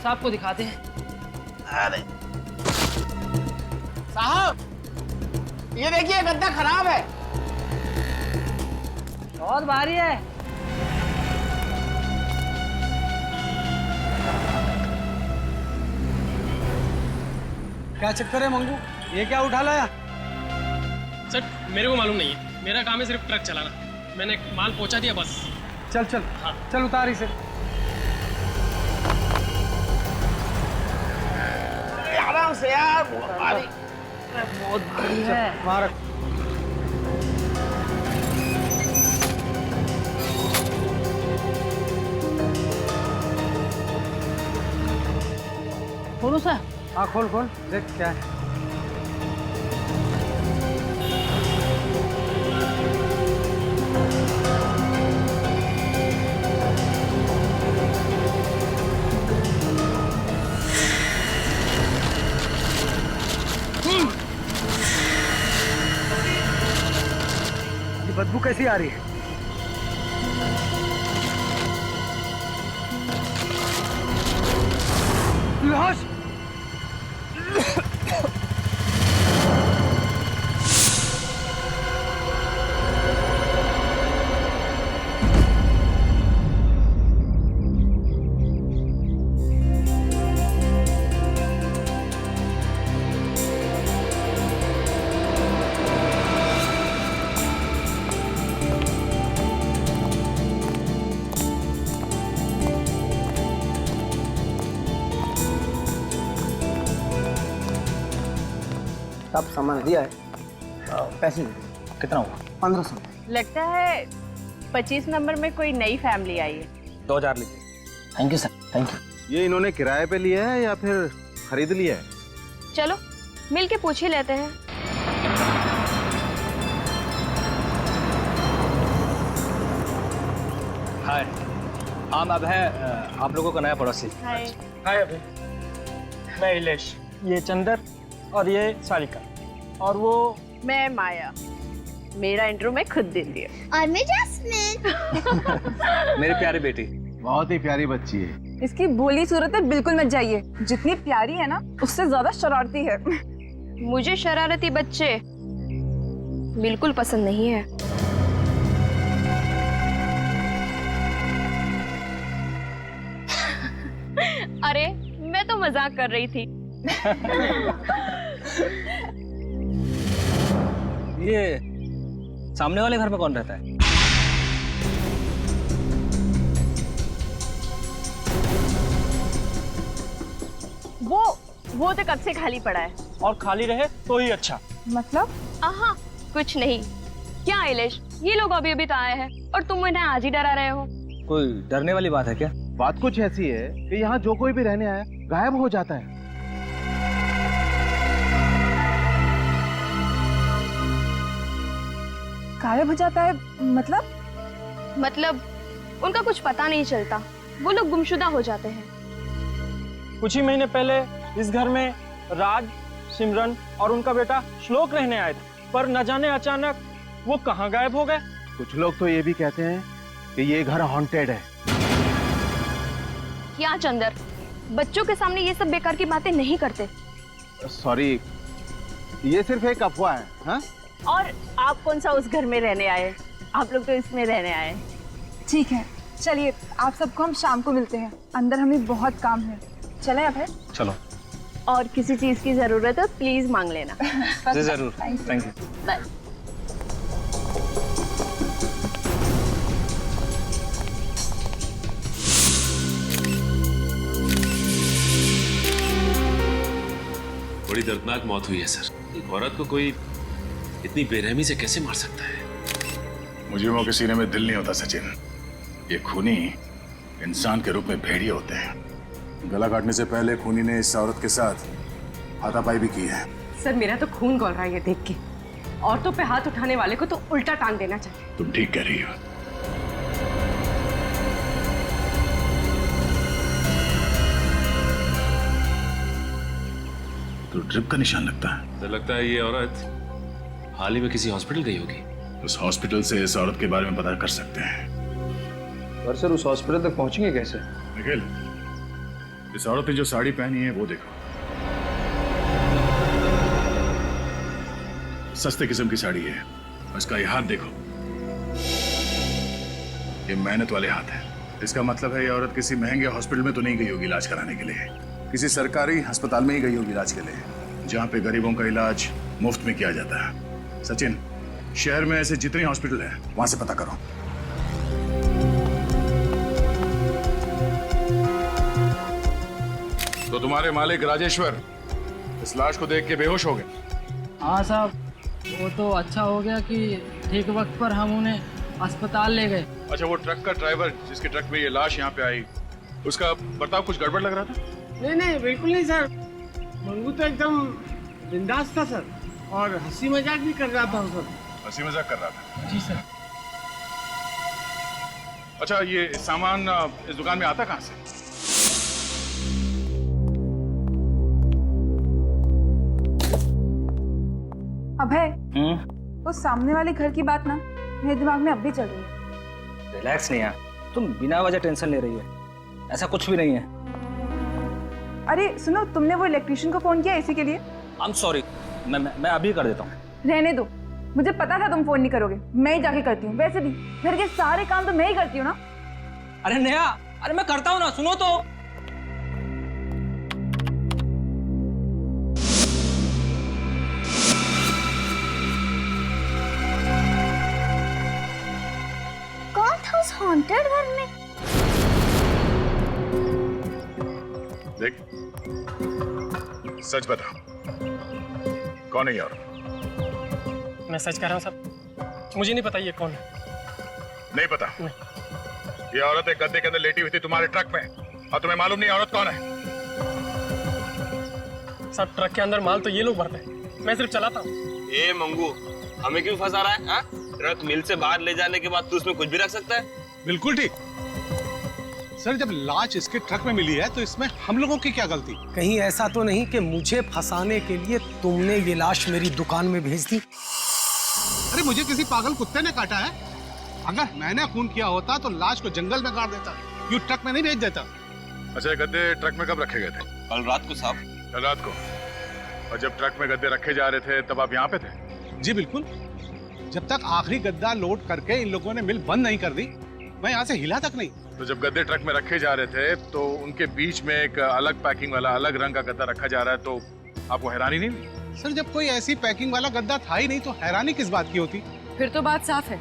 साहब को दिखाते हैं। अरे साहब, ये देखिए गद्दा खराब है। बहुत भारी है। क्या चक्कर है मंगू, ये क्या उठा लाया? सर मेरे को मालूम नहीं है, मेरा काम है सिर्फ ट्रक चलाना। मैंने माल पहुंचा दिया बस। चल चल हाँ। चल उतार इसे। आराम से यार, बहुत भारी। बहुत भारी है। वहाँ रख। खोलो सर। हाँ खोल खोल, देख क्या है। ये बदबू कैसी आ रही है? लाश! सब सामान दिया है, पैसे कितना हुआ? 1500। लगता है 25 नंबर में कोई नई फैमिली आई है। 2000 लीजिए। Thank you sir, thank you. ये इन्होंने किराए पे लिया है या फिर खरीद लिया है? चलो मिल के पूछ ही लेते हैं। हाय, हम अब है आप लोगों का नया पड़ोसी। हाय। हाय अभी, मैं इलेश, ये चंदर और ये सारिका, और वो मैं माया। मेरा इंट्रो मैं खुद दे दिया। और मैं जैस्मिन। मेरी प्यारी बेटी। बहुत ही प्यारी बच्ची है। इसकी भोली सूरतें बिल्कुल मत जाइए, जितनी प्यारी है ना उससे ज्यादा शरारती है। मुझे शरारती बच्चे बिल्कुल पसंद नहीं है। अरे मैं तो मजाक कर रही थी। ये सामने वाले घर में कौन रहता है? वो तो कब से खाली पड़ा है। और खाली रहे तो ही अच्छा। मतलब? आहा, कुछ नहीं। क्या आइलेश, ये लोग अभी अभी तो आए हैं और तुम इन्हें आज ही डरा रहे हो। कोई डरने वाली बात है क्या? बात कुछ ऐसी है कि यहाँ जो कोई भी रहने आया गायब हो जाता है। गायब हो जाता है मतलब उनका कुछ पता नहीं चलता, वो लोग गुमशुदा हो जाते हैं। कुछ ही महीने पहले इस घर में राज, सिमरन और उनका बेटा श्लोक रहने आए थे, पर न जाने अचानक वो कहाँ गायब हो गए। कुछ लोग तो ये भी कहते हैं कि ये घर हॉन्टेड है। क्या चंदर, बच्चों के सामने ये सब बेकार की बातें नहीं करते। सॉरी, ये सिर्फ एक अफवाह है। हाँ? और आप कौन सा उस घर में रहने आए? आप लोग तो इसमें रहने आए। ठीक है, चलिए आप सबको हम शाम को मिलते हैं, अंदर हमें बहुत काम है। चले अब है? चलो। और किसी चीज की जरूरत है प्लीज मांग लेना। जी जरूर, थैंक यू। बाय। बड़ी दर्दनाक मौत हुई है सर। एक औरत को कोई इतनी बेरहमी से कैसे मार सकता है? मुजरिमों के सीने में दिल नहीं होता सचिन। ये खूनी इंसान के रूप में भेड़िए होते हैं। गला काटने से पहले खूनी ने इस औरत के साथ हाथापाई भी की है। सर मेरा तो खून खौल रहा है ये देख के। औरतों पे हाथ उठाने वाले को तो उल्टा टांग देना चाहिए। तुम ठीक कह रही हो। तो ड्रिप का निशान लगता है। तो लगता है ये औरत हाल ही में किसी हॉस्पिटल गई होगी। उस हॉस्पिटल से इस औरत के बारे में पता कर सकते हैं। पर सर उस हॉस्पिटल तक पहुंचेंगे कैसे? निखिल, इस औरत ने जो साड़ी पहनी है वो देखो, सस्ते किस्म की साड़ी है। और इसका ये हाथ देखो, ये मेहनत वाले हाथ है। इसका मतलब है ये औरत किसी महंगे हॉस्पिटल में तो नहीं गई होगी इलाज कराने के लिए, किसी सरकारी अस्पताल में ही गई होगी इलाज के लिए, जहाँ पे गरीबों का इलाज मुफ्त में किया जाता है। सचिन, शहर में ऐसे जितने हॉस्पिटल हैं वहां से पता करो। तो तुम्हारे मालिक राजेश्वर इस लाश को देख के बेहोश हो गए? हाँ साहब, वो तो अच्छा हो गया कि ठीक वक्त पर हम उन्हें अस्पताल ले गए। अच्छा, वो ट्रक का ड्राइवर जिसके ट्रक में ये लाश यहाँ पे आई, उसका बर्ताव कुछ गड़बड़ लग रहा था? नहीं नहीं, बिल्कुल नहीं सर। मंगू तो एकदम बिंदास था सर, और हंसी मजाक भी कर रहा था सर। हंसी मजाक कर रहा था? जी सर। अच्छा, ये सामान इस दुकान में आता कहाँ से? अभय, वो सामने वाले घर की बात ना मेरे दिमाग में अब भी चल रही है। रिलैक्स नहीं यार, तुम बिना वजह टेंशन ले रही है, ऐसा कुछ भी नहीं है। अरे सुनो, तुमने वो इलेक्ट्रिशियन को फोन किया इसी के लिए? आई एम सॉरी, मैं अभी कर देता हूँ। रहने दो, मुझे पता था तुम फोन नहीं करोगे, मैं ही जाके करती हूँ। वैसे भी घर के सारे काम तो मैं ही करती हूँ ना। अरे नेहा, अरे मैं करता हूँ ना, सुनो तो। कौन था उस हॉन्टेड घर में? देख, सच बता, कौन है ये औरत? मैं सच कह रहा हूँ साहब, मुझे नहीं पता ये कौन है। नहीं पता? ये औरत एक गद्दे के अंदर लेटी हुई थी तुम्हारे ट्रक में, और तुम्हें मालूम नहीं औरत कौन है? साहब, ट्रक के अंदर माल तो ये लोग भरते हैं, मैं सिर्फ चलाता हूँ। ए मंगू, हमें क्यों फंसा रहा है? हा? ट्रक मिल से बाहर ले जाने के बाद तू उसमें कुछ भी रख सकता है? बिल्कुल ठीक सर। जब लाश इसके ट्रक में मिली है तो इसमें हम लोगों की क्या गलती? कहीं ऐसा तो नहीं कि मुझे फंसाने के लिए तुमने ये लाश मेरी दुकान में भेज दी? अरे मुझे किसी पागल कुत्ते ने काटा है? अगर मैंने खून किया होता तो लाश को जंगल में गाड़ देता, यूं ट्रक में नहीं भेज देता। अच्छा, ये गद्दे ट्रक में कब रखे गए थे? कल रात को साहब। कल रात को? और जब ट्रक में गद्दे रखे जा रहे थे तब आप यहाँ पे थे? जी बिल्कुल। जब तक आखिरी गद्दा लोड करके इन लोगों ने मिल बंद नहीं कर दी, मैं यहाँ से हिला तक नहीं। तो जब गद्दे ट्रक में रखे जा रहे थे तो उनके बीच में एक अलग पैकिंग वाला अलग रंग का गद्दा रखा जा रहा है, तो आपको हैरानी नहीं हुई? सर, जब कोई ऐसी पैकिंग वाला गद्दा था ही नहीं तो हैरानी किस बात की होती? फिर तो बात साफ है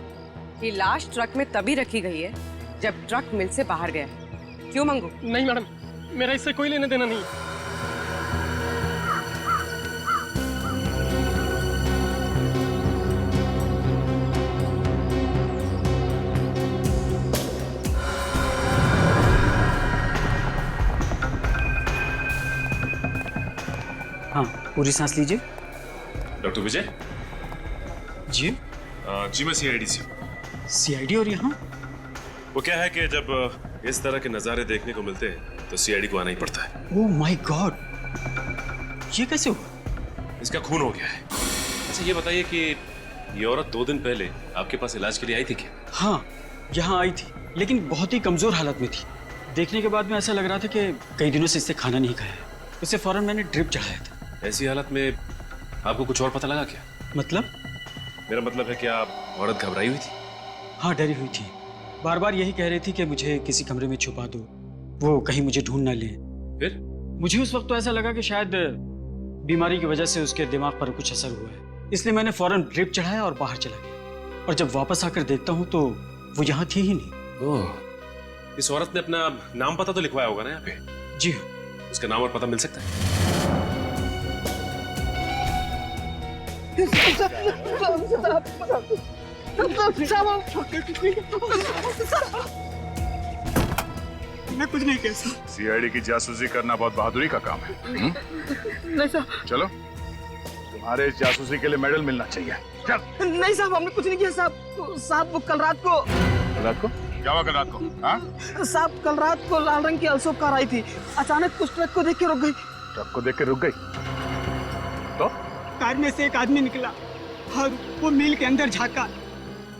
कि लाश ट्रक में तभी रखी गई है जब ट्रक मिल से बाहर गया। क्यों मंगू? नहीं मैडम, मेरा इससे कोई लेना देना नहीं है। हाँ, पूरी सांस लीजिए। डॉक्टर विजय जी? जी मैं सीआईडी से हूँ। सीआईडी? और यहाँ? वो क्या है कि जब इस तरह के नज़ारे देखने को मिलते हैं तो सीआईडी को आना ही पड़ता है। ओह माय गॉड, ये कैसे हुआ? इसका खून हो गया है। अच्छा ये बताइए कि ये औरत 2 दिन पहले आपके पास इलाज के लिए आई थी क्या? हाँ, यहाँ आई थी, लेकिन बहुत ही कमजोर हालत में थी। देखने के बाद में ऐसा लग रहा था कि कई दिनों से इससे खाना नहीं खाया है। उसे फौरन मैंने ड्रिप चढ़ाया था। ऐसी हालत में आपको कुछ और पता लगा क्या? मतलब? मेरा मतलब है कि आप औरत घबराई हुई थी? हाँ, डरी हुई थी। बार बार यही कह रही थी कि मुझे किसी कमरे में छुपा दो, वो कहीं मुझे ढूंढ ना ले। फिर? मुझे उस वक्त तो ऐसा लगा कि शायद बीमारी की वजह से उसके दिमाग पर कुछ असर हुआ है, इसलिए मैंने फौरन ड्रिप चढ़ाया और बाहर चला गया। और जब वापस आकर देखता हूँ तो वो यहाँ थी ही नहीं। ओह, इस औरत ने अपना नाम पता तो लिखवाया होगा ना यहाँ पे? जी हाँ। उसका नाम और पता मिल सकता है? मैं कुछ नहीं कह सकता। सीआईडी की जासूसी करना बहुत बहादुरी का काम है। नहीं साहब। चलो, तुम्हारे इस जासूसी के लिए मेडल मिलना चाहिए। चल। नहीं साहब, हमने कुछ नहीं किया साहब। साहब वो कल रात को क्या हुआ? कल रात को? हाँ साहब, कल रात को लाल रंग की अल्सो कार आई थी, अचानक उस ट्रक को देख के रुक गई। ट्रक को देख के रुक गई? तो कार में से एक आदमी निकला और वो मिल के अंदर झांका,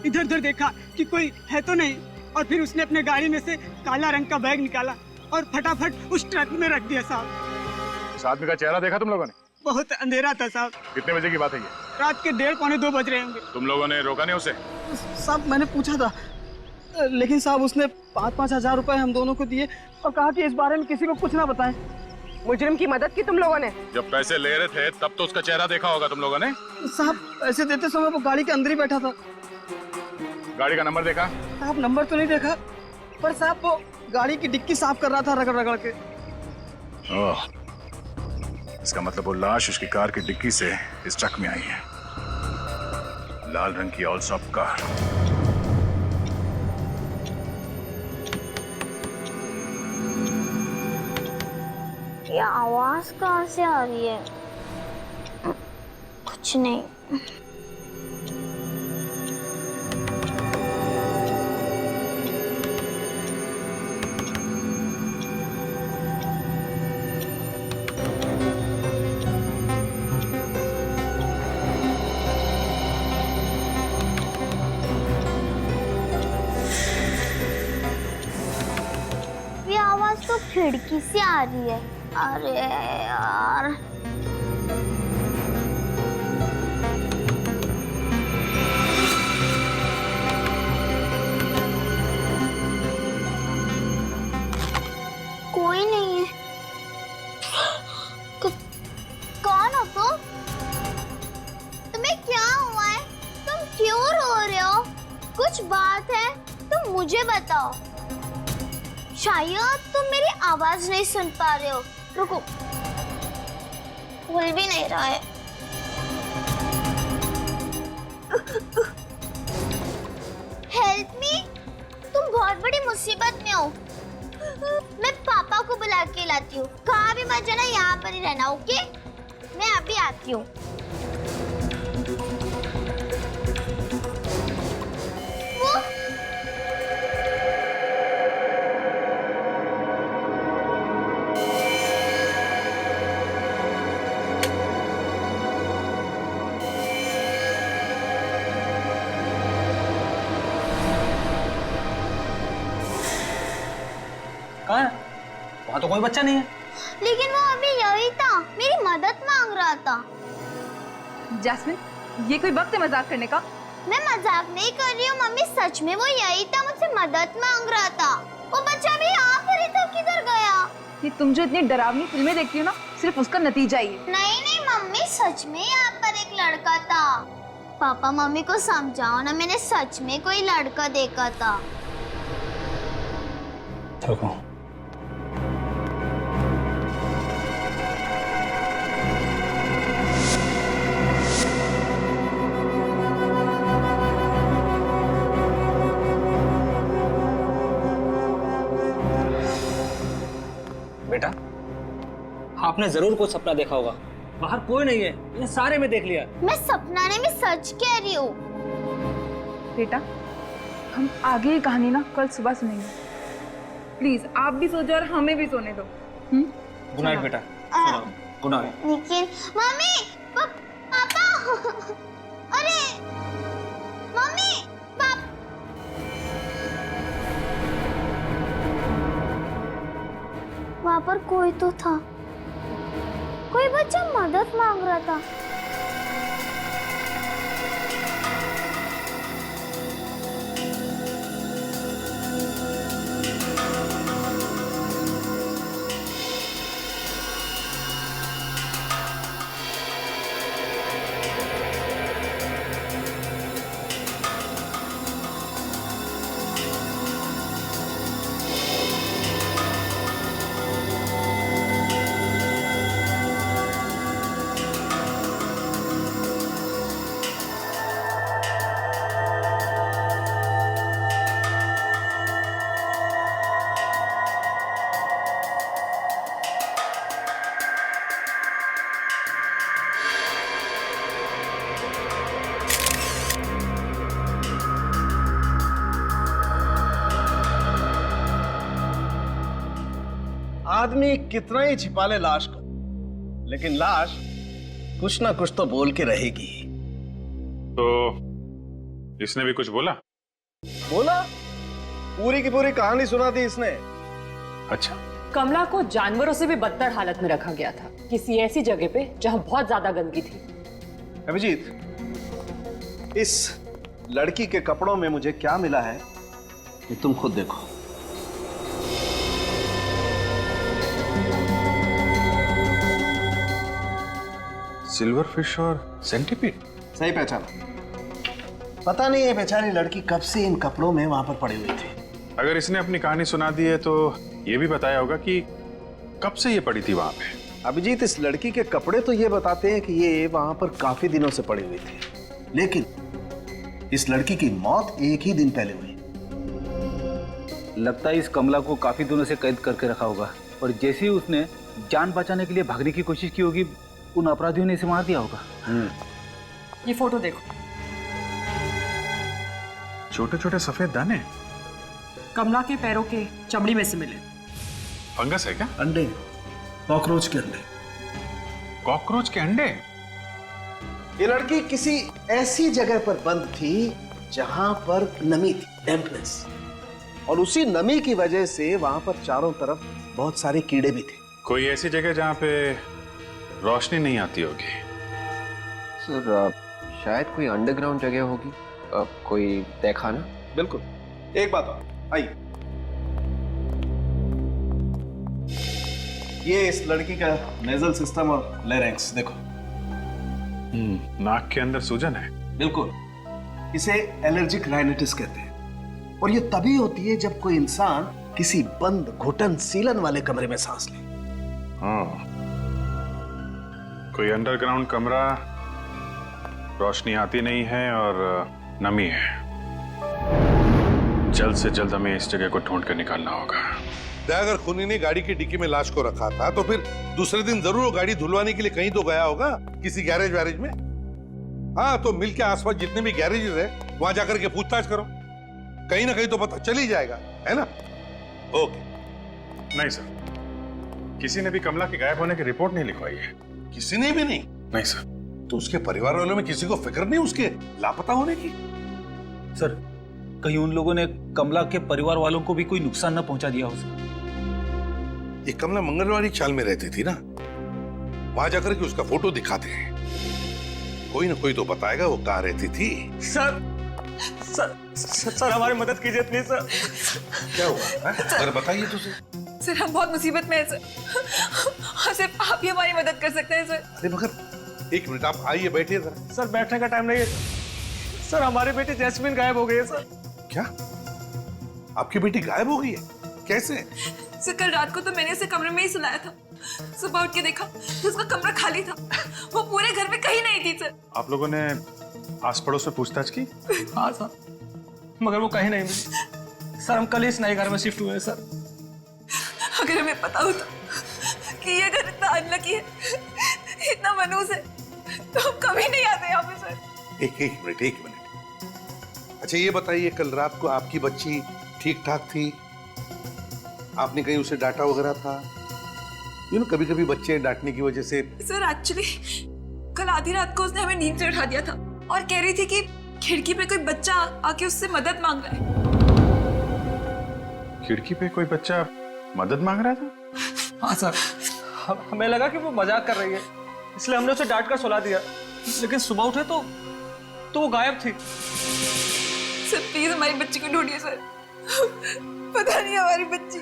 इधर उधर देखा कि कोई है तो नहीं, और फिर उसने अपने गाड़ी में से काला रंग का बैग निकाला और फटाफट उस ट्रक में रख दिया साहब। इस आदमी का चेहरा देखा तुम लोगों ने? बहुत अंधेरा था साहब। कितने बजे की बात है ये? रात के 1:30 पौने 2 बज रहे होंगे। तुम लोगों ने रोका नहीं उसे? साहब मैंने पूछा था, लेकिन साहब उसने 5-5 हजार रुपए हम दोनों को दिए और कहा कि इस बारे में किसी को कुछ ना बताएं। मुजरिम की मदद की तुम लोगों ने? जब पैसे ले रहे थे तब तो उसका चेहरा देखा होगा तुम लोगों ने? साहब पैसे देते समय वो गाड़ी के अंदर ही बैठा था। गाड़ी का नंबर देखा? साहब नंबर तो नहीं देखा, पर साहब वो गाड़ी की डिक्की साफ कर रहा था रगड़ रगड़ के। ओह, इसका मतलब वो लाश उसकी कार की डिक्की से इस ट्रक में आई है। लाल रंग की ऑलसॉप कार। ये आवाज कहाँ से आ रही है? कुछ नहीं। ये आवाज तो खिड़की से आ रही है। अरे यार, कोई नहीं है। कौन हो तुम? तुम्हें क्या हुआ है? तुम क्यों रो रहे हो? कुछ बात है तो मुझे बताओ। शायद तुम मेरी आवाज नहीं सुन पा रहे हो। रुको, खुल भी नहीं रहा है। हेल्प मी, तुम बहुत बड़ी मुसीबत में हो। मैं पापा को बुला के लाती हूँ। कहाँ भी मत जाना, यहाँ पर ही रहना, ओके? मैं अभी आती हूँ। कहाँ है? वहाँ तो कोई बच्चा नहीं है। लेकिन वो अभी यही था, मेरी मदद मांग रहा था। जैस्मिन, ये कोई वक्त है मजाक करने का? मैं मजाक नहीं कर रही हूँ मम्मी, सच में वो यही था, मुझसे मदद मांग रहा था। वो बच्चा भी यहाँ पर ही था, किधर गया? ये तुम जो इतनी डरावनी फिल्में देखती हो ना, सिर्फ उसका नतीजा ही है। नहीं नहीं मम्मी, सच में यहाँ पर एक लड़का था। पापा मम्मी को समझाओ ना, मैंने सच में कोई लड़का देखा था। देखो, बेटा आपने जरूर कोई सपना देखा होगा। बाहर कोई नहीं है, मैंने सारे में देख लिया। मैं सपना नहीं, मैं सच कह रही हूँ। बेटा, हम आगे की कहानी ना कल सुबह सुनेंगे। प्लीज आप भी सो जाओ और हमें भी सोने दो। गुड नाइट बेटा। Good night. Nikhil, mummy, papa, अरे मम्मी, वहाँ पर कोई तो था, कोई बच्चा मदद मांग रहा था। आदमी कितना ही छिपा ले लाश को, लेकिन लाश कुछ ना कुछ तो बोल के रहेगी। तो इसने भी कुछ बोला? बोला, पूरी की पूरी कहानी सुना दी इसने। अच्छा, कमला को जानवरों से भी बदतर हालत में रखा गया था, किसी ऐसी जगह पे जहां बहुत ज्यादा गंदगी थी। अभिजीत, इस लड़की के कपड़ों में मुझे क्या मिला है ये तुम खुद देखो। सिल्वर फिश और सेंटीपीड। सही पहचाना। पता नहीं ये बेचारी लड़की कब से इन कपड़ों में वहां पर पड़ी हुई थी। अगर इसने अपनी कहानी सुना दी है तो ये भी बताया होगा कि कब से ये पड़ी थी वहां पे। अभिजीत, इस लड़की के कपड़े तो ये बताते हैं कि ये वहां पर काफी दिनों से पड़ी हुई थी, लेकिन इस लड़की की मौत एक ही दिन पहले हुई। लगता है इस कमला को काफी दिनों से कैद करके रखा होगा और जैसे ही उसने जान बचाने के लिए भागने की कोशिश की होगी, उन अपराधियों ने इसे मार दिया होगा। ये फोटो देखो। छोटे छोटे सफेद दाने कमला के पैरों के चमड़ी में से मिले। फंगस है क्या? अंडे, कॉकरोच के अंडे। कॉकरोच के अंडे? ये लड़की किसी ऐसी जगह पर बंद थी जहां पर नमी थी, डैम्पनेस, और उसी नमी की वजह से वहां पर चारों तरफ बहुत सारे कीड़े भी थे। कोई ऐसी जगह जहां पे रोशनी नहीं आती होगी। सर शायद कोई अंडरग्राउंड जगह होगी, कोई तहखाना। बिल्कुल। एक बात और, आइए। ये इस लड़की का नेजल सिस्टम और लैरिंक्स देखो। नाक के अंदर सूजन है। बिल्कुल। इसे एलर्जिक राइनाइटिस कहते हैं और ये तभी होती है जब कोई इंसान किसी बंद घुटन सीलन वाले कमरे में सांस ले। हाँ, कोई अंडरग्राउंड कमरा, रोशनी आती नहीं है और नमी है। जल्द से जल्द हमें इस जगह को ढूंढ कर निकालना होगा। अगर खूनी ने गाड़ी की डिक्की में लाश को रखा था तो फिर दूसरे दिन जरूर वो गाड़ी धुलवाने के लिए कहीं तो गया होगा, किसी गैरेज वैरेज में। हाँ, तो मिल के आसपास जितने भी गैरेजेस है वहां जाकर के पूछताछ करो, कहीं ना कहीं तो पता चल ही जाएगा, है ना? ओके। नहीं सर, किसी ने भी कमला के गायब होने की रिपोर्ट नहीं लिखवाई है। किसी ने भी नहीं? नहीं सर। तो उसके परिवार वालों में किसी को फिक्र नहीं उसके लापता होने की? सर, कहीं उन लोगों ने कमला के परिवार वालों को भी कोई नुकसान न पहुंचा दिया हो सर। ये कमला मंगलवारी चाल में रहती थी ना, वहां जाकर के उसका फोटो दिखाते हैं, कोई ना कोई तो बताएगा वो कहाँ रहती थी। सर सर सर हमारी मदद कीजिए प्लीज सर। क्या हुआ? अगर बताइए तो सर, हम बहुत मुसीबत में हैं सर, सिर्फ आप ही हमारी मदद कर सकते हैं सर। अरे मगर एक मिनट, आप आइए, बैठिए जरा। सर बैठने का टाइम नहीं है सर, हमारी बेटी जैस्मिन गायब हो गई है सर। क्या? आपकी बेटी गायब हो गई है? कैसे? सर, कल रात को तो मैंने उसे कमरे में ही सुलाया था, सुबह उठ के देखा तो उसका कमरा खाली था, वो पूरे घर में कहीं नहीं थी सर। आप लोगों ने आस पड़ोस में पूछताछ की? हाँ सर, मगर वो कहीं नहीं मिली सर। हम कल ही इस नए घर में शिफ्ट हुए सर। अगर हमें पता होता कि ये घर इतना अनलकी है, इतना मनूस है, तो हम कभी नहीं आते यहाँ पे सर। एक मिनट। अच्छा ये बताइए, कल रात को आपकी बच्ची ठीक ठाक थी? आपने कहीं उसे डांटा वगैरह था? कभी कभी बच्चे डांटने की वजह से। सर एक्चुअली कल आधी रात को उसने हमें नींद से उठा दिया था और कह रही थी कि खिड़की पे कोई बच्चा आके उससे मदद मांग रहा है। खिड़की पे कोई बच्चा मदद मांग रहा था? हाँ सर, हमें लगा कि वो मजाक कर रही है, इसलिए हमने उसे डांट कर सुला दिया, लेकिन सुबह उठे तो वो गायब थी। सर प्लीज हमारी बच्ची को ढूंढिए सर, पता नहीं हमारी बच्ची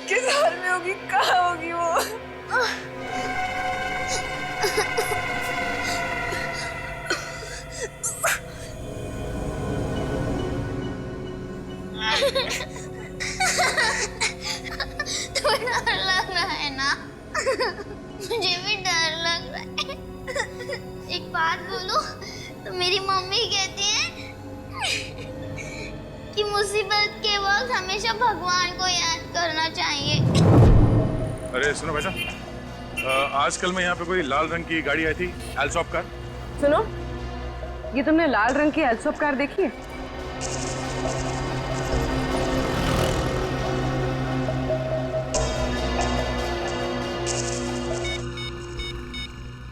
किस हाल में होगी, कहाँ होगी वो। तो डर लग रहा है ना? मुझे भी डर लग रहा है। एक बात बोलूं तो मेरी मम्मी कहती है कि मुसीबत के वक्त हमेशा भगवान को याद करना चाहिए। अरे सुनो बेटा, आजकल में यहाँ पे कोई लाल रंग की गाड़ी आई थी, एल्सॉप कार। सुनो, ये तुमने लाल रंग की एल्सॉप कार देखी है?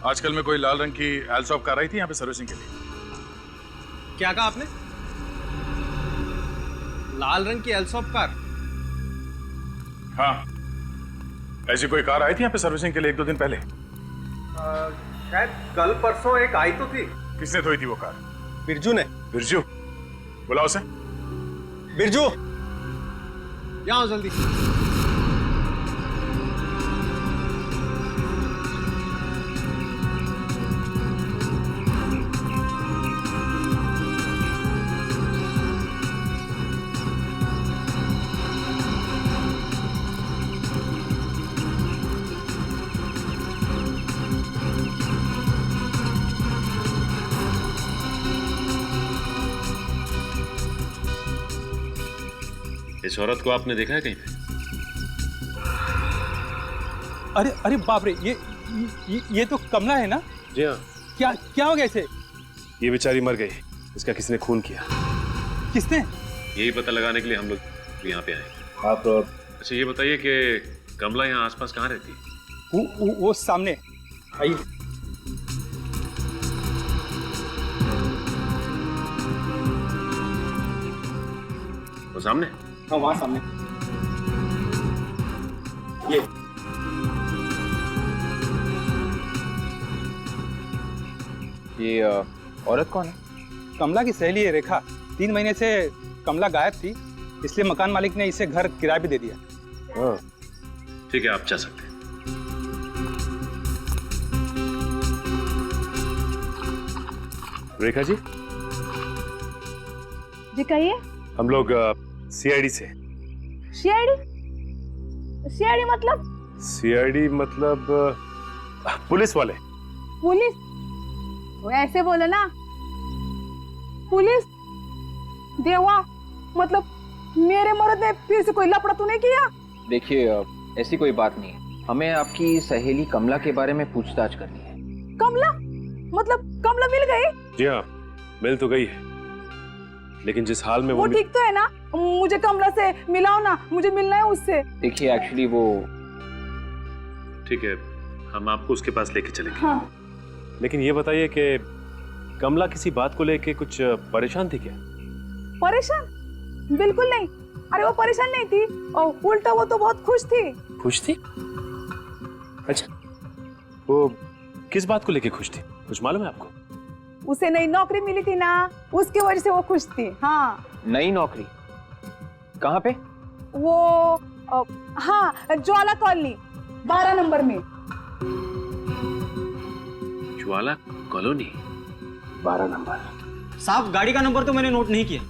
आजकल में कोई लाल रंग की एल्सॉप कार आई थी यहाँ पे सर्विसिंग के लिए। क्या कहा आपने? लाल रंग की एल्सॉप कार? हाँ, ऐसी कोई कार आई थी यहाँ पे सर्विसिंग के लिए 1-2 दिन पहले? शायद कल परसों एक आई तो थी। किसने धोई थी वो कार? बिरजू ने। बिरजू? बुलाओ उसे। बिरजू, यहाँ आओ जल्दी। इस औरत को आपने देखा है कहीं पे? अरे अरे बाप रे, ये तो कमला है ना? जी हाँ। क्या क्या हो गया इसे? ये बेचारी मर गई, इसका किसी ने खून किया। किसने? यही पता लगाने के लिए हम लोग यहाँ पे आए। आप अच्छा ये बताइए कि कमला यहाँ आसपास कहाँ रहती है? वो सामने आइए। वो सामने? हाँ वहाँ सामने। ये औरत कौन है? कमला की सहेली है रेखा। 3 महीने से कमला गायब थी, इसलिए मकान मालिक ने इसे घर किराए पे दे दिया। हाँ ठीक है, आप जा सकते हैं। रेखा जी? जी कहिए। हम लोग सीआईडी से। सीआईडी मतलब? सीआईडी मतलब पुलिस वाले। पुलिस? वो ऐसे बोलो ना। पुलिस? देवा, मतलब मेरे मर्द ने फिर से कोई लफड़ा तो नहीं किया? देखिए ऐसी कोई बात नहीं है, हमें आपकी सहेली कमला के बारे में पूछताछ करनी है। कमला? मतलब कमला मिल गई? जी हाँ, मिल तो गई है, लेकिन जिस हाल में वो ठीक तो है ना? मुझे कमला से मिलाओ ना, मुझे मिलना है उससे। देखिए एक्चुअली वो। ठीक है, हम आपको उसके पास लेके चलेंगे। हाँ। लेकिन ये बताइए कि कमला किसी बात को लेके कुछ परेशान थी क्या? परेशान? बिल्कुल नहीं। अरे वो परेशान नहीं थी, और उल्टा वो तो बहुत खुश थी। खुश थी? अच्छा, वो किस बात को लेके खुश थी, कुछ मालूम है आपको? उसे नई नौकरी मिली थी ना, उसकी वजह से वो खुश थी। हाँ। नई नौकरी? कहाँ पे? वो हाँ, ज्वाला कॉलोनी 12 नंबर में। ज्वाला कॉलोनी 12 नंबर। साहब गाड़ी का नंबर तो मैंने नोट नहीं किया।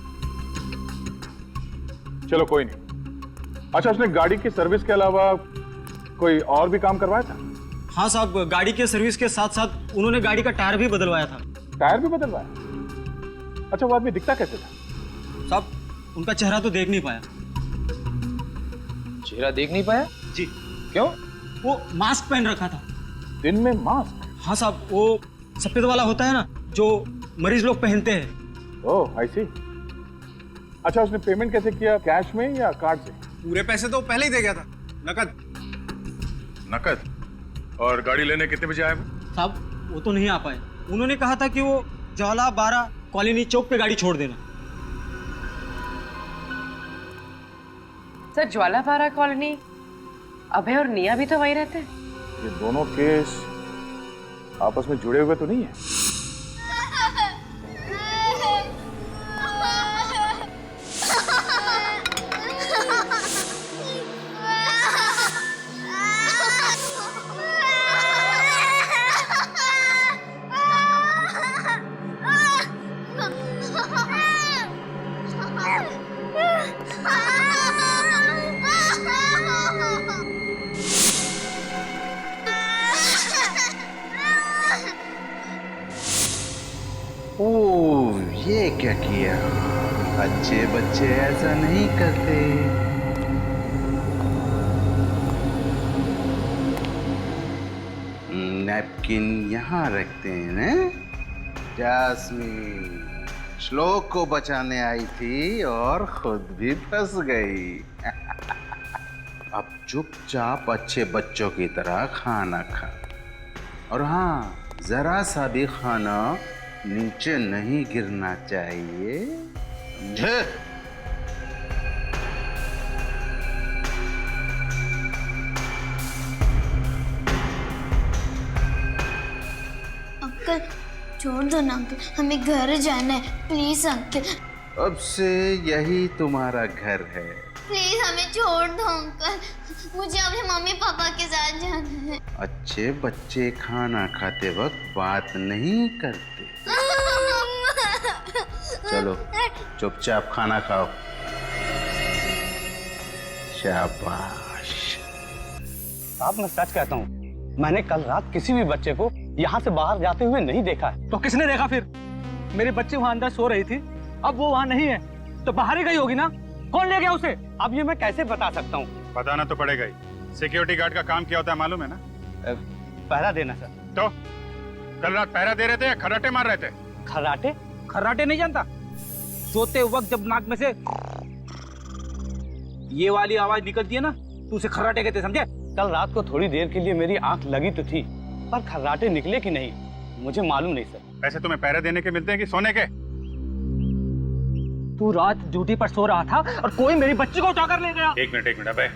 चलो कोई नहीं। अच्छा, उसने गाड़ी की सर्विस के अलावा कोई और भी काम करवाया था? हाँ साहब, गाड़ी के सर्विस के साथ साथ उन्होंने गाड़ी का टायर भी बदलवाया था। टायर भी बदलवाया? अच्छा, वो आदमी दिखता कैसे था? साहब उनका चेहरा तो देख नहीं पाया। चेहरा देख नहीं पाया? जी। क्यों? वो मास्क पहन रखा था। दिन में मास्क? हाँ साहब, वो सफेद वाला होता है ना जो मरीज लोग पहनते हैं। ओह आई सी। अच्छा, उसने पेमेंट कैसे किया, कैश में या कार्ड से? पूरे पैसे तो पहले ही दे गया था, नकद। नकद? और गाड़ी लेने कितने बजे आए वो? साहब वो तो नहीं आ पाए, उन्होंने कहा था कि वो ज्वाला 12 कॉलोनी चौक पे गाड़ी छोड़ देना। सर ज्वाला 12 कॉलोनी अभय और निया भी तो वहीं रहते हैं। ये दोनों केस आपस में जुड़े हुए तो नहीं है? ओह, ये क्या किया? अच्छे बच्चे ऐसा नहीं करते। नैपकिन यहाँ रखते हैं ना? जास्मीन श्लोक को बचाने आई थी और खुद भी फंस गई। अब चुपचाप अच्छे बच्चों की तरह खाना खा, और हाँ, जरा सा भी खाना नीचे नहीं गिरना चाहिए, समझे? छोड़ दो ना अंकल, हमें घर जाना है, प्लीज अंकल। अब से यही तुम्हारा घर है। प्लीज हमें छोड़ दो अंकल, मुझे अपने मम्मी पापा के साथ जाना है। अच्छे बच्चे खाना खाते वक्त बात नहीं करते। चलो चुपचाप खाना खाओ। शाबाश। साहब मैं सच कहता हूँ, मैंने कल रात किसी भी बच्चे को यहाँ से बाहर जाते हुए नहीं देखा है। तो किसने देखा फिर? मेरी बच्ची वहाँ अंदर सो रही थी, अब वो वहाँ नहीं है तो बाहर ही गई होगी ना। कौन ले गया उसे? अब ये मैं कैसे बता सकता हूँ? बताना तो पड़ेगा ही। सिक्योरिटी गार्ड का काम क्या होता है मालूम है ना? पहरा देना सर। तो कल रात पहरा दे रहे थे या खर्राटे मार रहे थे? खर्राटे? खर्राटे नहीं जानता? सोते वक्त जब नाक में से ये वाली आवाज निकलती है ना, तो उसे खर्राटे कहते, समझे? कल रात को थोड़ी देर के लिए मेरी आंख लगी तो थी, पर खर्राटे निकले कि नहीं मुझे मालूम नहीं सर। पैसे तुम्हें पहरा देने के मिलते हैं कि सोने के? तू रात ड्यूटी पर सो रहा था और कोई मेरी बच्ची को उठाकर ले गया। एक मिनट अबे,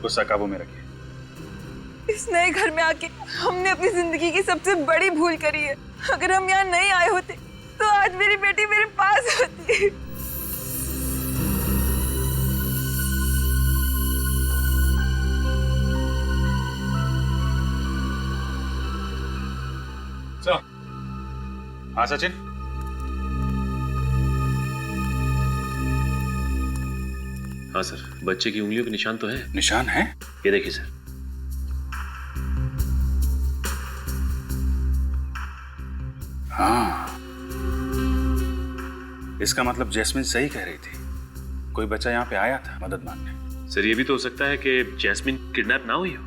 गुस्सा काबू में रखिए। इस नए घर में आके हमने अपनी जिंदगी की सबसे बड़ी भूल करी है। अगर हम यहाँ नहीं आए होते तो आज मेरी बेटी मेरे पास होती। हाँ सचिन, हाँ सर, बच्चे की उंगलियों के निशान तो है। निशान है? ये देखिए सर। हाँ, इसका मतलब जैस्मिन सही कह रही थी, कोई बच्चा यहाँ पे आया था मदद मांगने। सर ये भी तो हो सकता है कि जैस्मिन किडनैप ना हुई हो,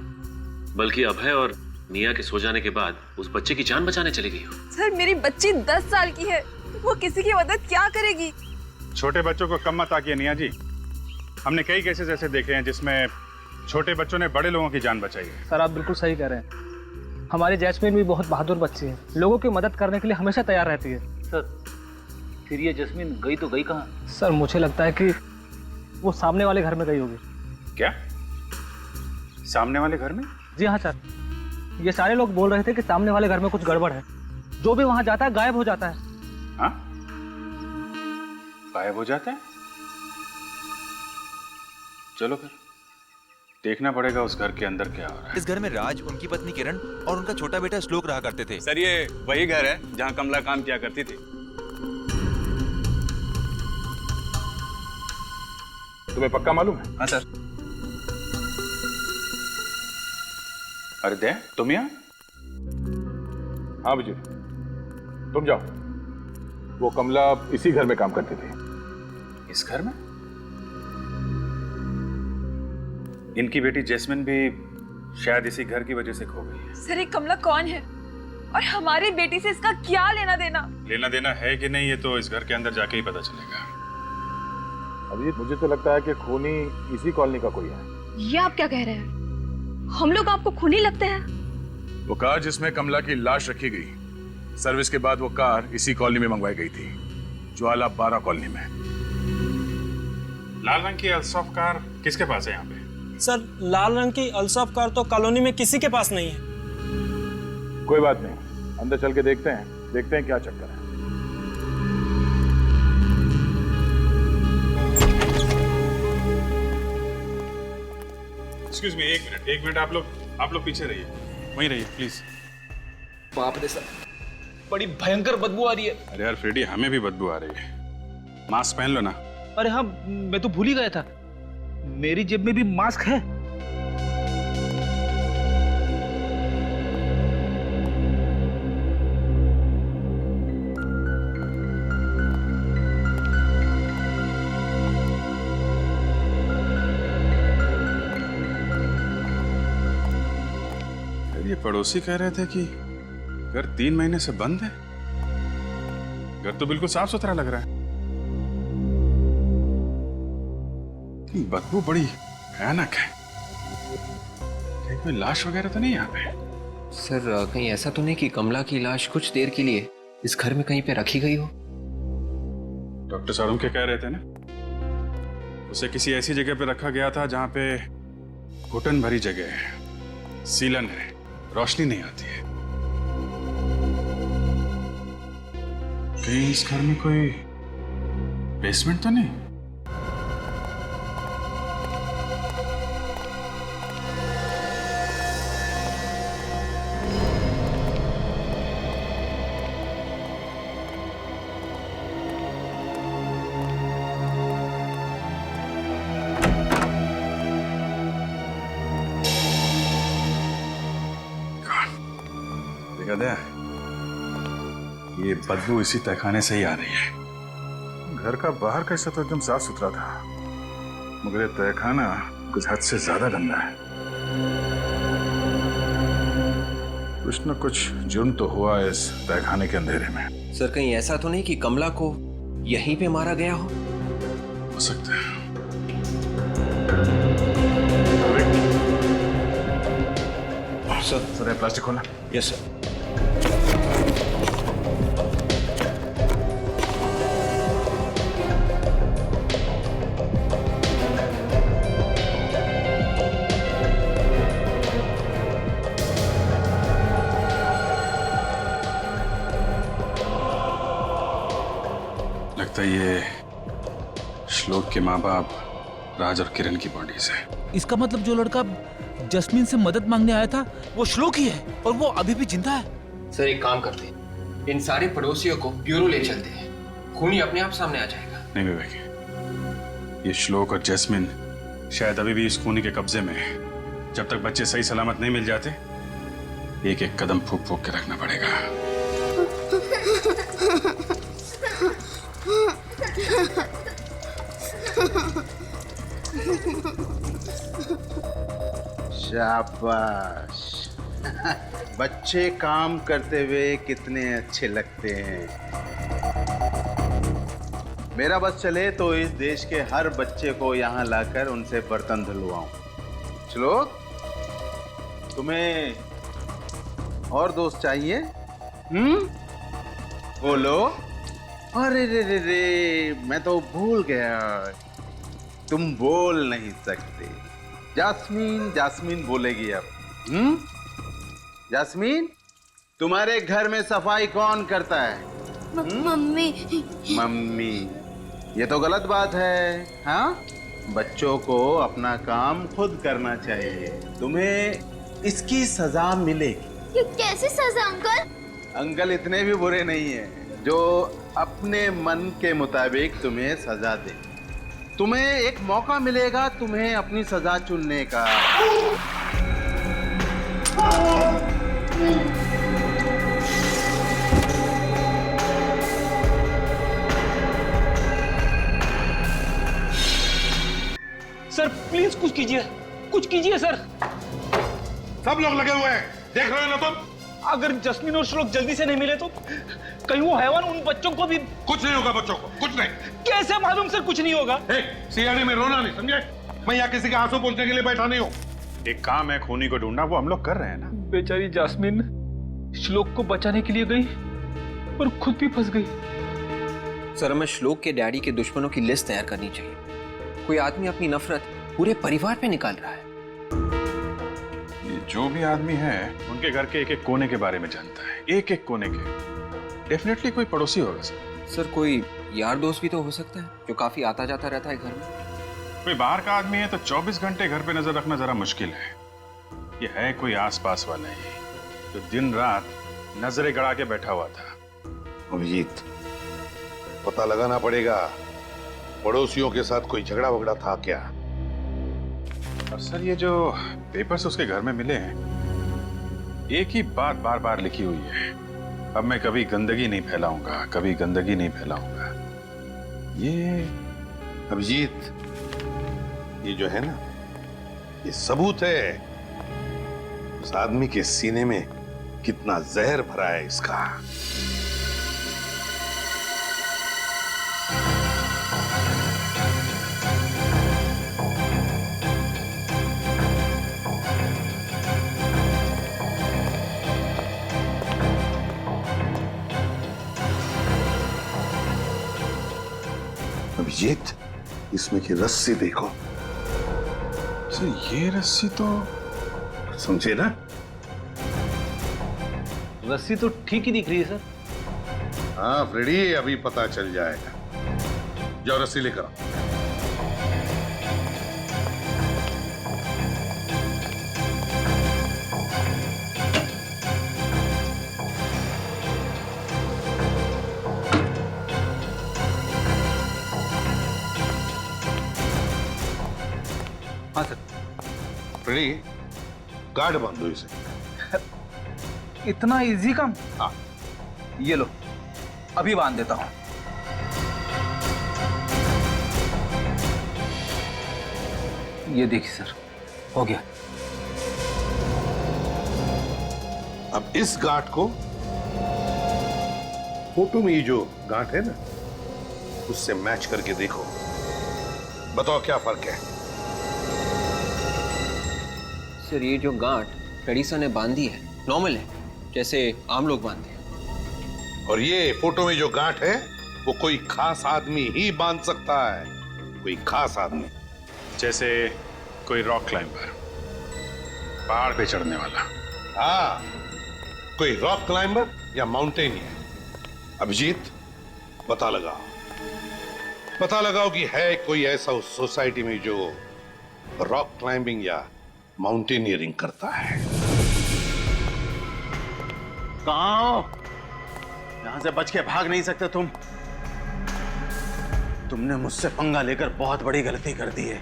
बल्कि अभय और निया के सो जाने के बाद उस बच्चे की जान बचाने चली गई हो। सर मेरी बच्ची 10 साल की है, वो किसी की मदद क्या करेगी? छोटे बच्चों को कम मत आकिए निया जी। हमने कई केसेस ऐसे देखे हैं जिसमें छोटे बच्चों ने बड़े लोगों की जान बचाई है। सर आप बिल्कुल सही कह रहे हैं। हमारी जैस्मिन भी बहुत बहादुर बच्ची है, लोगों की मदद करने के लिए हमेशा तैयार रहती है। सर फिर ये जैस्मिन गई तो गई कहाँ? सर मुझे लगता है कि वो सामने वाले घर में गई होगी। क्या? सामने वाले घर में? जी हाँ सर, ये सारे लोग बोल रहे थे कि सामने वाले घर में कुछ गड़बड़ है। जो भी वहां जाता है गायब हो जाता है। हाँ? गायब हो जाता है? चलो फिर देखना पड़ेगा उस घर के अंदर क्या हो रहा है। इस घर में राज, उनकी पत्नी किरण और उनका छोटा बेटा श्लोक रहा करते थे। सर ये वही घर है जहाँ कमला काम किया करती थी। तुम्हें पक्का मालूम है? हाँ सर। अरे दे, तुम यहाँ? हाँ विजय, तुम जाओ। वो कमला इसी घर में काम करती थी। इस घर में? इनकी बेटी जैस्मिन भी शायद इसी घर की वजह से खो गई है। सर ये कमला कौन है और हमारी बेटी से इसका क्या लेना देना? लेना देना है कि नहीं ये तो इस घर के अंदर जाके ही पता चलेगा। अभी मुझे तो लगता है कि खूनी इसी कॉलोनी का कोई है। ये आप क्या कह रहे हैं? हम लोग आपको खूनी लगते हैं? वो कार जिसमें कमला की लाश रखी गई, सर्विस के बाद वो कार इसी कॉलोनी में मंगवाई गई थी, ज्वाला 12 कॉलोनी में। लाल रंग की अल्सॉफ कार किसके पास है यहाँ पे? सर लाल रंग की अल्सॉफ कार तो कॉलोनी में किसी के पास नहीं है। कोई बात नहीं, अंदर चल के देखते हैं क्या चक्कर है। एक्सक्यूज मी, एक मिनट आप लोग पीछे रहिए, वहीं रहिए प्लीज। बाप रे सर, बड़ी भयंकर बदबू आ रही है। अरे यार फ्रेडी, हमें भी बदबू आ रही है। मास्क पहन लो ना। अरे हाँ, मैं तो भूल ही गया था, मेरी जेब में भी मास्क है। ये पड़ोसी कह रहे थे कि घर 3 महीने से बंद है। घर तो बिल्कुल साफ सुथरा लग रहा है, बदबू बड़ी भयानक है। कहीं कोई लाश वगैरह तो नहीं यहाँ पे? सर कहीं ऐसा तो नहीं कि कमला की लाश कुछ देर के लिए इस घर में कहीं पे रखी गई हो? डॉक्टर सारुण के कह रहे थे ना, उसे किसी ऐसी जगह पे रखा गया था जहाँ पे घुटन भरी जगह है, सीलन है, रोशनी नहीं आती है। कहीं इस घर में कोई बेसमेंट तो नहीं? देखा दया, ये बदबू इसी तहखाने से ही आ रही है। घर का बाहर का हिस्सा तो एकदम साफ सुथरा था, मगर ये तहखाना कुछ हद से ज्यादा गंदा है। कुछ न कुछ जुर्म तो हुआ है इस तहखाने के अंधेरे में। सर कहीं ऐसा तो नहीं कि कमला को यहीं पे मारा गया हो सकता है। सर प्लास्टिक खोलना। Yes sir. लगता है ये श्लोक के माँ बाप राज और किरण की बॉडीज है। इसका मतलब जो लड़का जस्मीन से मदद मांगने आया था वो श्लोक ही है और वो अभी भी जिंदा है। सर एक काम करते हैं, इन सारे पड़ोसियों को ब्यूरो ले चलते हैं, खूनी अपने आप सामने आ जाएगा। नहीं विवेक, ये श्लोक और जैस्मिन शायद अभी भी इस खूनी के कब्जे में है। जब तक बच्चे सही सलामत नहीं मिल जाते, एक एक कदम फूक फूक के रखना पड़ेगा। शाबाश। बच्चे काम करते हुए कितने अच्छे लगते हैं। मेरा बस चले तो इस देश के हर बच्चे को यहाँ लाकर उनसे बर्तन धुलवाऊं। श्लोक, तुम्हें और दोस्त चाहिए? बोलो। अरे रे रे रे, मैं तो भूल गया, तुम बोल नहीं सकते। जास्मीन जास्मीन बोलेगी अब। जास्मीन, तुम्हारे घर में सफाई कौन करता है? मम्मी। मम्मी, ये तो गलत बात है। हाँ, बच्चों को अपना काम खुद करना चाहिए। तुम्हें इसकी सजा मिलेगी। ये कैसी सजा अंकल? अंकल इतने भी बुरे नहीं है जो अपने मन के मुताबिक तुम्हें सजा दे। तुम्हें एक मौका मिलेगा तुम्हें अपनी सजा चुनने का। सर प्लीज कुछ कीजिए, कुछ कीजिए सर। सब लोग लगे हुए हैं, देख रहे हो ना तुम? अगर जस्मीन और श्लोक जल्दी से नहीं मिले तो कहीं वो हैवान उन बच्चों को भी। कुछ नहीं होगा बच्चों को, कुछ नहीं। कैसे मालूम सर कुछ नहीं होगा? सीआईडी में रोना नहीं, समझे? मैं यहाँ किसी के आंसू पोंछने के लिए बैठा नहीं हूँ। एक काम है खूनी को ढूंढना, वो हम लोग कर रहे हैं ना। बेचारी जास्मीन श्लोक को बचाने के लिए गई और खुद भी फंस गई। सर हमें श्लोक के डैडी के दुश्मनों की लिस्ट तैयार करनी चाहिए। कोई आदमी अपनी नफरत पूरे परिवार पे निकाल रहा है। ये जो भी आदमी है उनके घर के एक एक कोने के बारे में जानता है, एक एक कोने के। डेफिनेटली कोई पड़ोसी होगा सर। सर कोई यार दोस्त भी तो हो सकता है जो काफी आता जाता रहता है घर में। कोई बाहर का आदमी है तो 24 घंटे घर पे नजर रखना जरा मुश्किल है। ये है कोई आसपास वाला ही जो दिन रात नजरें गड़ा के बैठा हुआ था। अभिजीत, पता लगाना पड़ेगा पड़ोसियों के साथ कोई झगड़ा वगड़ा था क्या। और सर ये जो पेपर्स उसके घर में मिले हैं, एक ही बात बार बार लिखी हुई है, अब मैं कभी गंदगी नहीं फैलाऊंगा, कभी गंदगी नहीं फैलाऊंगा। ये अभिजीत, ये जो है ना, ये सबूत है उस आदमी के सीने में कितना जहर भरा है इसका। अभिजीत, इसमें की रस्सी देखो। सर ये रस्सी तो समझे ना? रस्सी तो ठीक ही दिख रही है सर। हाँ फ्रेडी, अभी पता चल जाएगा। जाओ रस्सी लेकर आओ। हाँ सर। फ्रेडी, गार्ड बांध दो इसे। इतना इजी काम? हाँ, ये लो, अभी बांध देता हूं। ये देखिए सर, हो गया। अब इस गांठ को फोटो में ये जो गांठ है ना, उससे मैच करके देखो। बताओ क्या फर्क है? सर, ये जो गांठ फ्रेडी सर ने बांधी है नॉर्मल है, जैसे आम लोग बांधते हैं। और ये फोटो में जो गांठ है वो कोई खास आदमी ही बांध सकता है। कोई खास आदमी, जैसे कोई रॉक क्लाइंबर, पहाड़ पे चढ़ने वाला। हाँ, कोई रॉक क्लाइंबर या माउंटेनियर। अभिजीत, पता लगाओ कि है कोई ऐसा उस सोसाइटी में जो रॉक क्लाइंबिंग या माउंटेनियरिंग करता है। कहाँ हो? यहां से बच के भाग नहीं सकते तुम। तुमने मुझसे पंगा लेकर बहुत बड़ी गलती कर दी है।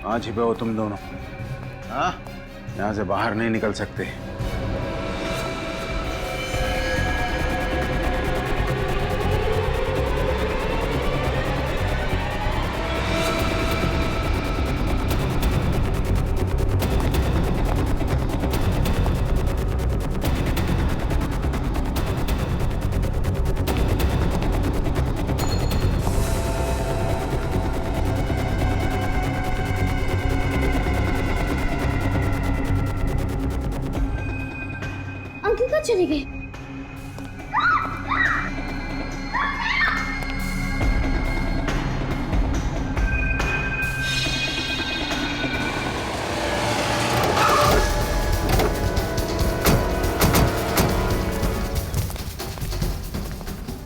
आज ही हो तुम दोनों। हाँ, यहां से बाहर नहीं निकल सकते। चली गई।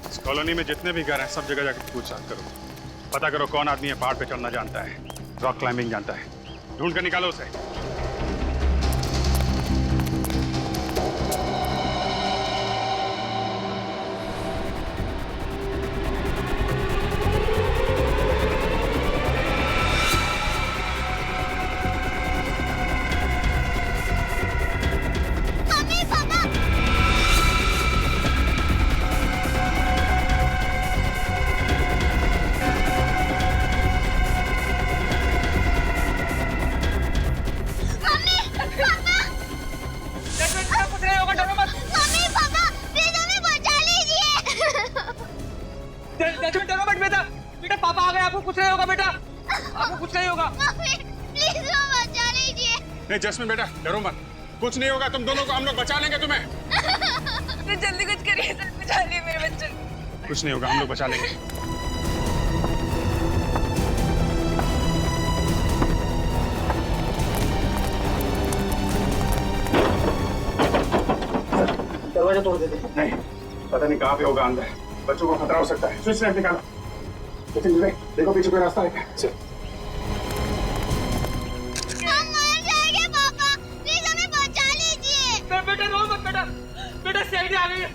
इस कॉलोनी में जितने भी घर हैं सब जगह जाकर पूछताछ करो। पता करो कौन आदमी है पहाड़ पे चढ़ना जानता है, रॉक क्लाइंबिंग जानता है। ढूंढ कर निकालो उसे। जैस्मिन बेटा, डरो मत, कुछ नहीं होगा। तुम दोनों को हम लोग बचा लेंगे तुम्हें। तो जल्दी कुछ करिए सर, बचा लिए मेरे बच्चे को। कुछ नहीं होगा, हम लोग बचा लेंगे। दरवाजा तोड़ देते। नहीं, पता नहीं कहाँ पे होगा अंदर। बच्चों को खतरा हो सकता है। स्विच लाइट निकालो। देखो पीछे कोई रास्ता है क्या? बेटा रो मत बेटा, बेटा सीआईडी आ गई है।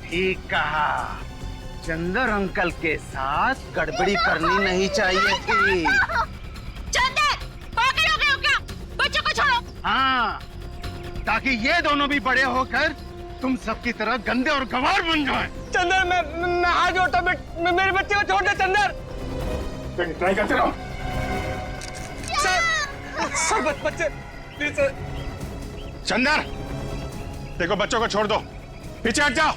ठीक कहा, चंदर अंकल के साथ गड़बड़ी करनी नहीं चाहिए थी। चंदर, हाँ, ताकि ये दोनों भी बड़े होकर तुम सबकी तरह गंदे और गंवार बन जाएं। चंदर मैं हाथ जोड़ता हूं, मेरे बच्चे को छोड़ दे चंदर। ट्राई करते रहो। सर बच्चे प्लीज सर। चंदर, देखो बच्चों को छोड़ दो, पीछे हट जाओ।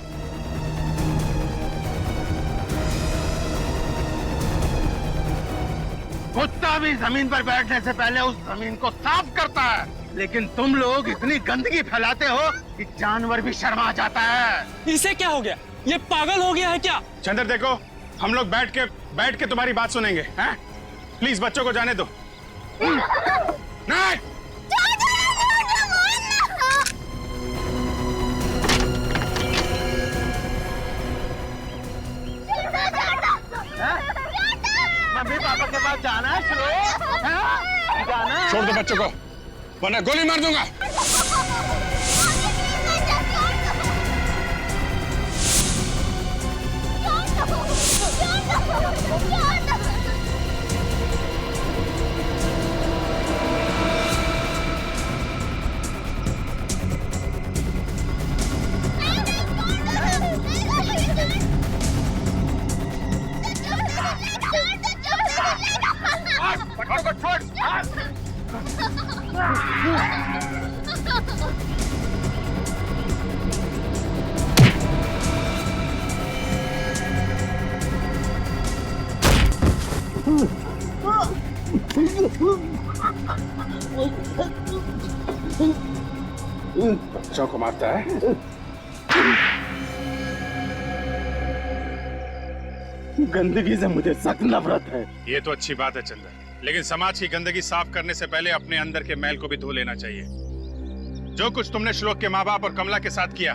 कुत्ता भी जमीन पर बैठने से पहले उस जमीन को साफ करता है, लेकिन तुम लोग इतनी गंदगी फैलाते हो कि जानवर भी शर्मा जाता है। इसे क्या हो गया? ये पागल हो गया है क्या? चंदर देखो, हम लोग बैठ के तुम्हारी बात सुनेंगे, हैं? प्लीज बच्चों को जाने दो। नहीं। मम्मी पापा के पास जाना है श्लोक? जाना है? छोड़ दो बच्चों को, वरना गोली मार दूंगा। बच्चों को मारता है। गंदगी से मुझे सख्त नफरत है। ये तो अच्छी बात है चंदर, लेकिन समाज की गंदगी साफ करने से पहले अपने अंदर के मैल को भी धो लेना चाहिए। जो कुछ तुमने श्लोक के माँ बाप और कमला के साथ किया,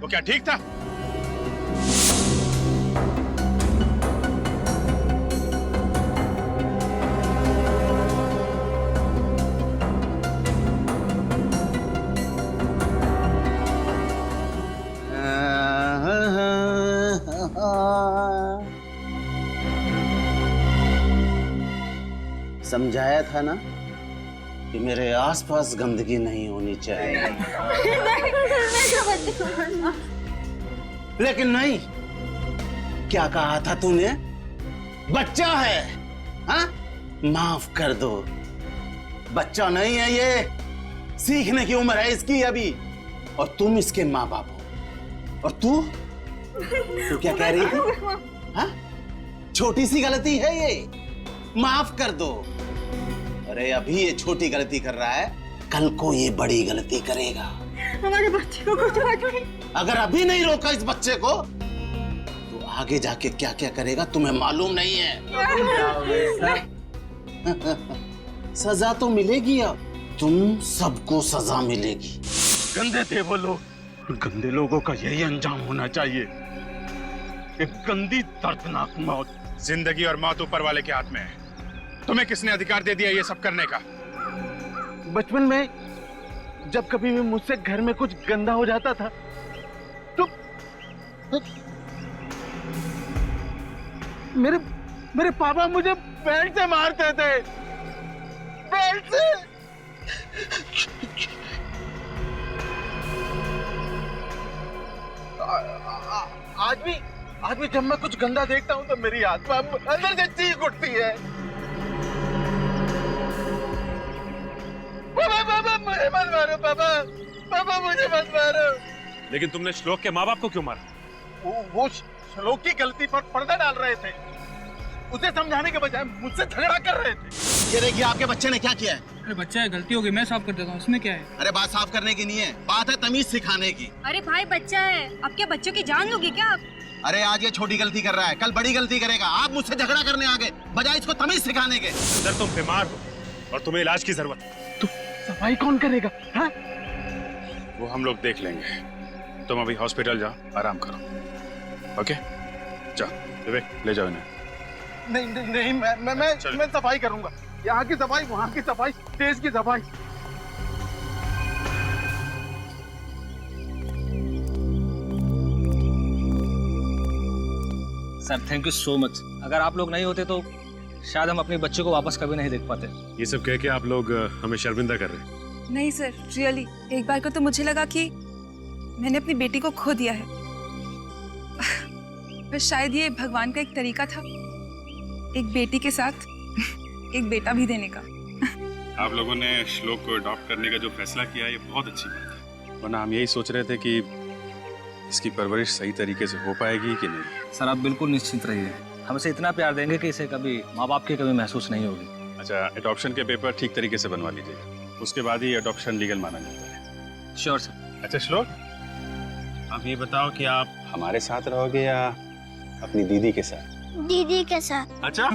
वो क्या ठीक था? समझाया था ना कि मेरे आसपास गंदगी नहीं होनी चाहिए। लेकिन नहीं, क्या कहा था तूने? बच्चा है, हाँ? माफ कर दो, बच्चा नहीं है ये, सीखने की उम्र है इसकी अभी, और तुम इसके माँ बाप हो। और तू क्या कह रही थी? हाँ? छोटी सी गलती है ये, माफ कर दो। अरे अभी ये छोटी गलती कर रहा है, कल को ये बड़ी गलती करेगा। हमारे बच्चे को कुछ नहीं। अगर अभी नहीं रोका इस बच्चे को, तो आगे जाके क्या क्या करेगा तुम्हें मालूम नहीं है। सजा तो मिलेगी, अब तुम सबको सजा मिलेगी। गंदे थे वो लोग, गंदे लोगों का यही अंजाम होना चाहिए, एक गंदी दर्दनाक मौत। जिंदगी और मौत ऊपर वाले के हाथ में है। तुम्हें किसने अधिकार दे दिया ये सब करने का? बचपन में जब कभी भी मुझसे घर में कुछ गंदा हो जाता था तो मेरे पापा मुझे बेल्ट से मारते थे, बेल्ट से। आज भी जब मैं कुछ गंदा देखता हूँ तो मेरी आत्मा अंदर से चीख उठती है। पापा मुझे मत मारो, पापा मुझे मत मारो। लेकिन तुमने श्लोक के माँ बाप को क्यों मारा? वो श्लोक की गलती पर पर्दा डाल रहे थे, उसे समझाने के बजाय मुझसे झगड़ा कर रहे थे। ये देखिए आपके बच्चे ने क्या किया है। अरे बच्चा है, गलती हो गई, मैं साफ कर देता हूँ, उसमें क्या है? अरे बात साफ करने की नहीं है, बात है तमीज सिखाने की। अरे भाई बच्चा है, अब क्या बच्चों की जान लोगे क्या आप? अरे आज ये छोटी गलती कर रहा है, कल बड़ी गलती करेगा। आप मुझसे झगड़ा करने आ गए बजाय इसको तमीज सिखाने के। सर तुम बीमार हो और तुम्हें इलाज की जरूरत है। तो सफाई कौन करेगा? हाँ? वो हम लोग देख लेंगे, तुम अभी हॉस्पिटल जाओ, आराम करो। ओके जाओ विवेक, ले जाओ इन्हें। नहीं मैं सफाई करूंगा, यहाँ की सफाई, वहाँ की सफाई, देश की सफाई। Sir thank you so much. अगर आप लोग नहीं होते तो शायद हम अपने बच्चे को वापस कभी नहीं देख पाते। ये सब कह के आप लोग हमें शर्मिंदा कर रहे हैं। नहीं सर, रियली एक बार को तो मुझे लगा कि मैंने अपनी बेटी को खो दिया है। पर शायद ये भगवान का एक तरीका था, एक बेटी के साथ एक बेटा भी देने का। आप लोगों ने श्लोक को अडॉप्ट करने का जो फैसला किया ये बहुत अच्छी बात है, वरना हम यही सोच रहे थे कि इसकी परवरिश सही तरीके से हो पाएगी कि नहीं। सर आप बिल्कुल निश्चिंत रहिए, हम इसे इतना प्यार देंगे कि इसे कभी माँ बाप की कभी महसूस नहीं होगी। अच्छा, अडॉप्शन के पेपर ठीक तरीके से बनवा लीजिएगा, उसके बाद ही अडॉप्शन लीगल माना जाता है। Sure sir. अच्छा श्लोक, आप ये बताओ कि आप हमारे साथ रहोगे या अपनी दीदी के साथ? दीदी के साथ। अच्छा